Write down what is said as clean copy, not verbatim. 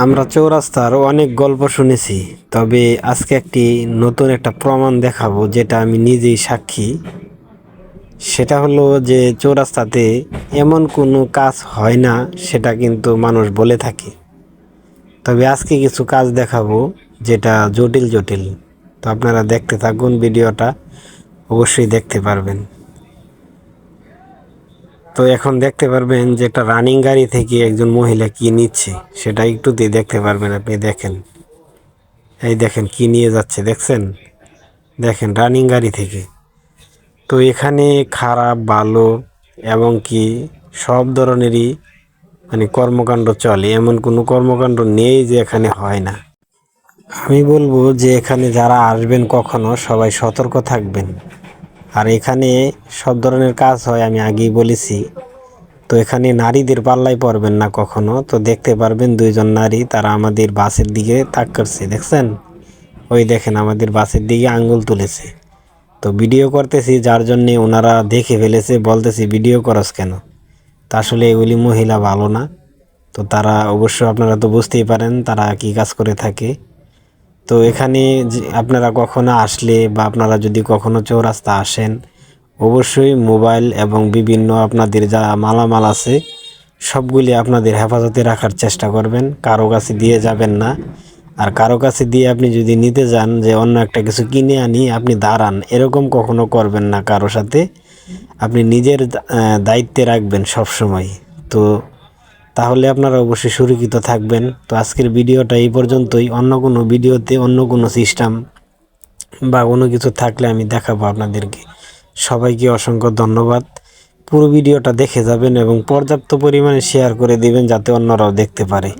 আমরা চৌরাস্তার অনেক গল্প শুনেছি, তবে আজকে একটি নতুন একটা প্রমাণ দেখাবো যেটা আমি নিজেই সাক্ষী। সেটা হলো যে চৌরাস্তাতে এমন কোনো কাজ হয় না, সেটা কিন্তু মানুষ বলে থাকে। তবে আজকে কিছু কাজ দেখাবো যেটা জটিল জটিল। তো আপনারা দেখতে থাকুন, ভিডিওটা অবশ্যই দেখতে পারবেন। তো এখন দেখতে পারবেন যে একটা রানিং গাড়ি থেকে একজন মহিলা কি নিচ্ছে, সেটা একটুতেই দেখতে পারবেন। আপনি দেখেন, এই দেখেন কি নিয়ে যাচ্ছে, দেখছেন? দেখেন রানিং গাড়ি থেকে। তো এখানে খারাপ ভালো এবং কি সব ধরনেরই কর্মকাণ্ড চলে, এমন কোনো কর্মকাণ্ড নেই যে এখানে হয় না। আমি বলবো যে এখানে যারা আসবেন কখনো সবাই সতর্ক থাকবেন। আর এখানে সব ধরনের কাজ হয়, আমি আগেই বলেছি। তো এখানে নারীদের পাল্লায় পড়বেন না কখনো। তো দেখতে পারবেন দুইজন নারী, তারা আমাদের বাসের দিকে তাক করছে, দেখছেন? ওই দেখেন আমাদের বাসের দিকে আঙ্গুল তুলেছে। তো ভিডিও করতেছি, যার জন্যে ওনারা দেখে ফেলেছে, বলতেছি ভিডিও করস কেন। তা আসলে এগুলি মহিলা ভালো না। তো তারা অবশ্য, আপনারা তো বুঝতেই পারেন তারা কি কাজ করে থাকে। তো এখানে আপনারা কখনো আসলে বা আপনারা যদি কখনো চৌরাস্তা আসেন, অবশ্যই মোবাইল এবং বিভিন্ন আপনাদের যা মালামাল আছে সবগুলি আপনাদের হেফাজতে রাখার চেষ্টা করবেন। কারো কাছে দিয়ে যাবেন না। আর কারো কাছে দিয়ে আপনি যদি নিতে যান যে অন্য একটা কিছু কিনে আনি, আপনি দাঁড়ান, এরকম কখনো করবেন না কারো সাথে। আপনি নিজের দায়িত্বে রাখবেন সব সময়। তো তাহলে আপনারা অবশ্যই সুরক্ষিত থাকবেন। তো আজকের ভিডিওটা এই পর্যন্তই। অন্য কোনো ভিডিওতে অন্য কোনো সিস্টেম বা কোনো কিছু থাকলে আমি দেখাবো আপনাদেরকে। সবাইকে অসংখ্য ধন্যবাদ। পুরো ভিডিওটা দেখে যাবেন এবং পর্যাপ্ত পরিমাণে শেয়ার করে দিবেন যাতে অন্যরাও দেখতে পারে।